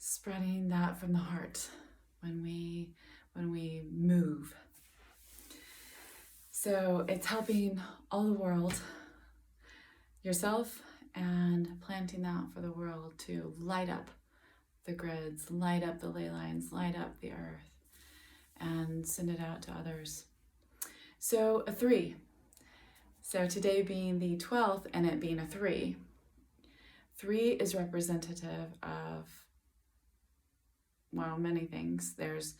spreading that from the heart when we move. So it's helping all the world, yourself, and planting that for the world to light up the grids, light up the ley lines, light up the earth, and send it out to others. So a 3. So today being the 12th and it being a 3. 3 is representative of, well, many things. There's,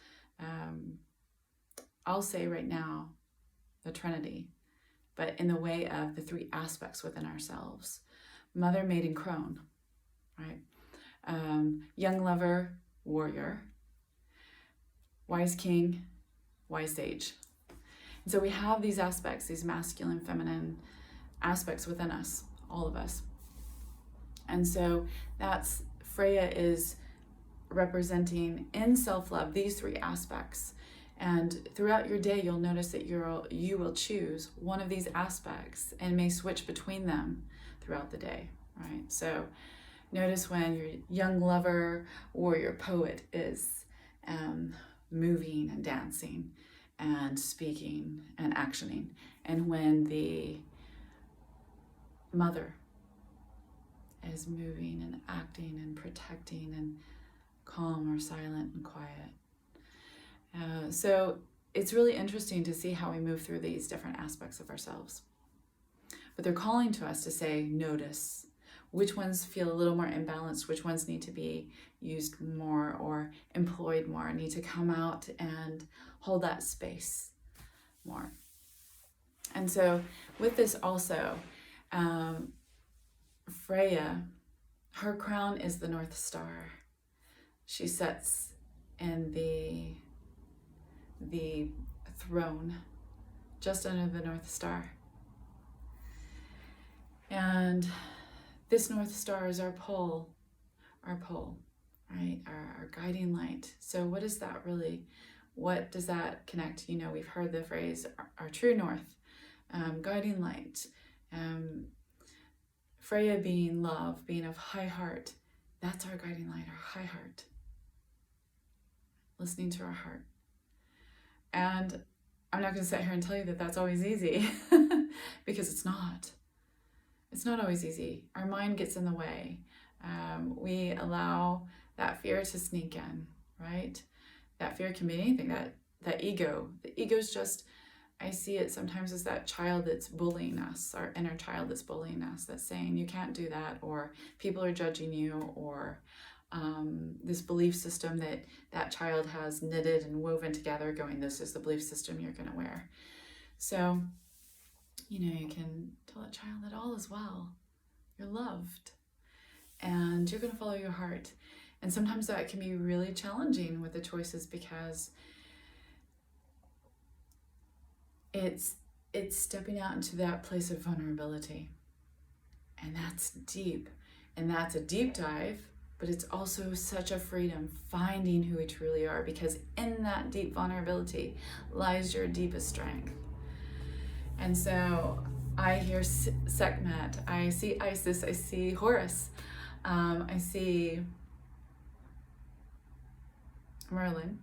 I'll say right now, the Trinity, but in the way of the 3 aspects within ourselves. Mother, maiden, crone, right? Young lover, warrior. Wise king, wise sage. And so we have these aspects, these masculine, feminine aspects within us, all of us. And so that's, Freya is representing in self-love these 3 aspects. And throughout your day, you'll notice that you will choose one of these aspects and may switch between them throughout the day, right? So notice when your young lover or your poet is moving and dancing and speaking and actioning, and when the mother is moving and acting and protecting and calm or silent and quiet. So it's really interesting to see how we move through these different aspects of ourselves. But they're calling to us to say, notice which ones feel a little more imbalanced, which ones need to be used more or employed more, need to come out and hold that space more. And so with this also, Freya, her crown is the North Star. She sits in the throne just under the North Star. And this North Star is our pole, right? Our guiding light. So what is that really? What does that connect? You know, we've heard the phrase, our true north, guiding light. Freya being love, being of high heart. That's our guiding light, our high heart. Listening to our heart. And I'm not going to sit here and tell you that that's always easy because it's not. It's not always easy. Our mind gets in the way. We allow that fear to sneak in, right? That fear can be anything, that ego. The ego's just, I see it sometimes as that child that's bullying us, our inner child that's bullying us, that's saying you can't do that, or people are judging you, or this belief system that child has knitted and woven together going, this is the belief system you're going to wear. So, you know, you can tell that child that all is well. You're loved. And you're going to follow your heart. And sometimes that can be really challenging with the choices because it's stepping out into that place of vulnerability. And that's deep. And that's a deep dive. But it's also such a freedom finding who we truly are, because in that deep vulnerability lies your deepest strength. And so I hear Sekhmet, I see Isis, I see Horus, I see Merlin,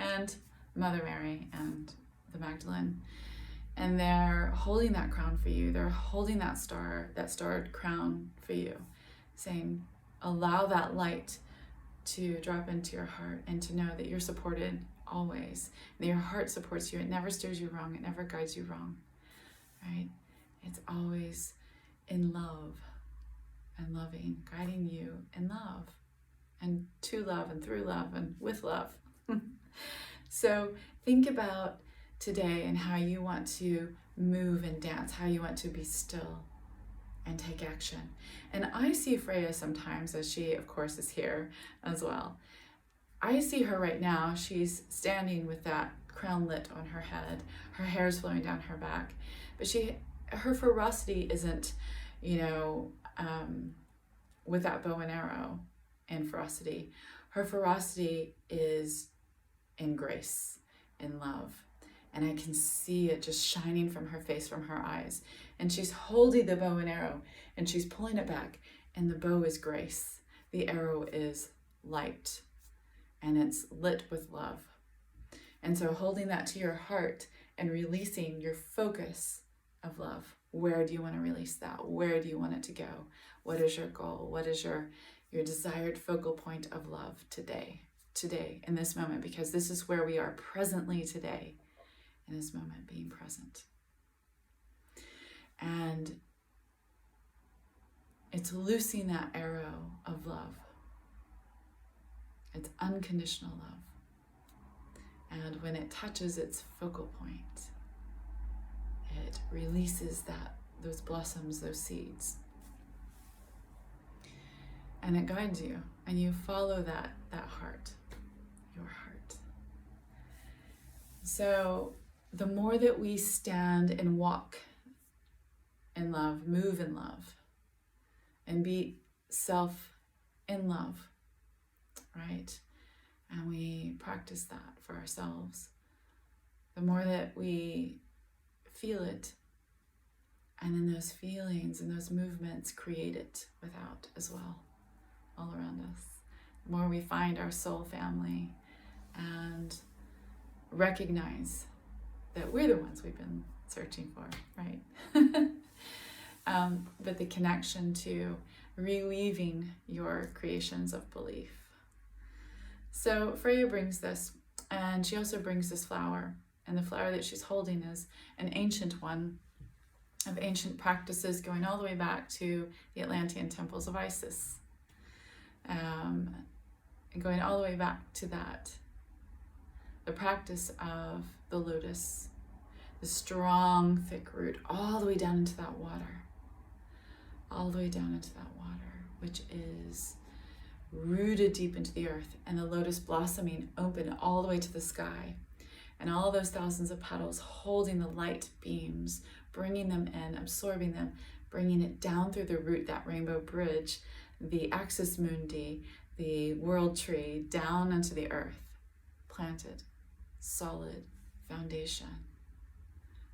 and Mother Mary and the Magdalene. And they're holding that crown for you. They're holding that starred crown for you, saying, allow that light to drop into your heart and to know that you're supported always. That your heart supports you. It never steers you wrong. It never guides you wrong, right? It's always in love and loving, guiding you in love and to love and through love and with love. So think about today and how you want to move and dance, how you want to be still and take action. And I see Freya sometimes, as she of course is here as well. I see her right now, she's standing with that crown lit on her head, her hair's flowing down her back, but her ferocity isn't, with that bow and arrow and ferocity. Her ferocity is in grace, in love. And I can see it just shining from her face, from her eyes. And she's holding the bow and arrow and she's pulling it back. And the bow is grace. the arrow is light and it's lit with love. And so holding that to your heart and releasing your focus of love. Where do you want to release that? Where do you want it to go? What is your goal? What is your desired focal point of love today, in this moment? Because this is where we are presently today, in this moment, being present. And it's loosing that arrow of love. It's unconditional love. And when it touches its focal point, it releases those blossoms, those seeds. And it guides you, and you follow that heart, your heart. So the more that we stand and walk in love, move in love, and be self in love, right? And we practice that for ourselves. The more that we feel it, and then those feelings and those movements create it without as well, all around us. The more we find our soul family and recognize that we're the ones we've been searching for, right? But the connection to reweaving your creations of belief. So Freya brings this, and she also brings this flower, and the flower that she's holding is an ancient one of ancient practices going all the way back to the Atlantean temples of Isis. And going all the way back to that, the practice of the lotus, the strong, thick root, all the way down into that water, which is rooted deep into the earth, and the lotus blossoming open all the way to the sky, and all those thousands of petals holding the light beams, bringing them in, absorbing them, bringing it down through the root, that rainbow bridge, the axis mundi, the world tree, down into the earth, planted, solid foundation,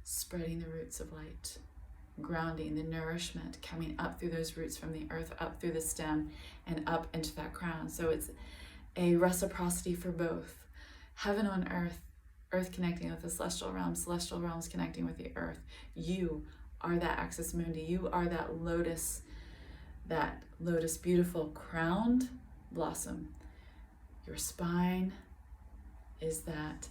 spreading the roots of light, grounding the nourishment coming up through those roots from the earth, up through the stem, and up into that crown. So it's a reciprocity for both. Heaven on earth, earth connecting with the celestial realms connecting with the earth. You are that axis mundi. You are that lotus beautiful crowned blossom. Your spine is that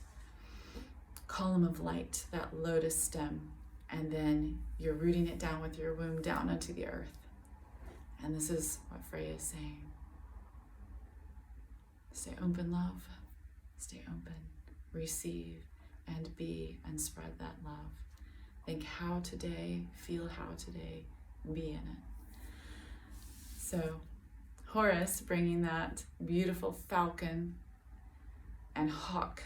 column of light, that lotus stem, and then you're rooting it down with your womb down into the earth. And this is what Freya is saying. Stay open, love. Stay open. Receive and be and spread that love. Think how today, feel how today, be in it. So Horus bringing that beautiful falcon and hawk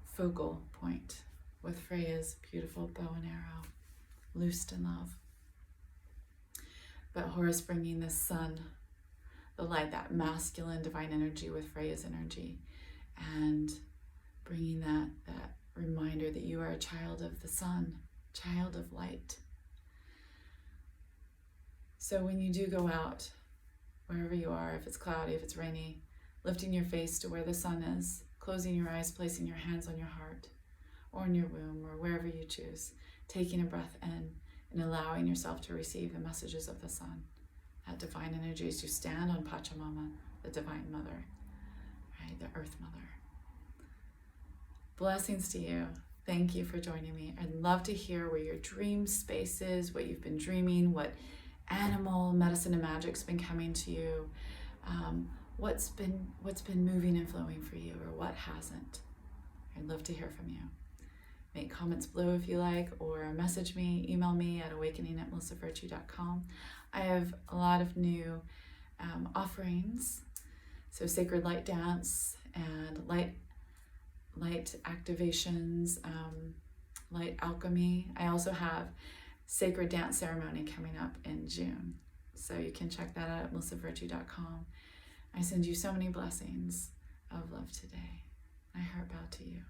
focal point with Freya's beautiful bow and arrow, loosed in love. But Horus bringing the sun, the light, that masculine divine energy with Freya's energy, and bringing that reminder that you are a child of the sun, child of light. So when you do go out, wherever you are, if it's cloudy, if it's rainy, lifting your face to where the sun is, closing your eyes, placing your hands on your heart or in your womb or wherever you choose, taking a breath in and allowing yourself to receive the messages of the sun, that divine energy as you stand on Pachamama, the divine mother, right, the earth mother. Blessings to you. Thank you for joining me. I'd love to hear where your dream space is, what you've been dreaming, what animal medicine and magic's been coming to you, what's been moving and flowing for you, or what hasn't. I'd love to hear from you. Make comments below if you like, or message me, email me at awakening@melissavirtue.com. I have a lot of new offerings, so sacred light dance and light activations, light alchemy. I also have sacred dance ceremony coming up in June, so you can check that out at melissavirtue.com. I send you so many blessings of love today. My heart bow to you.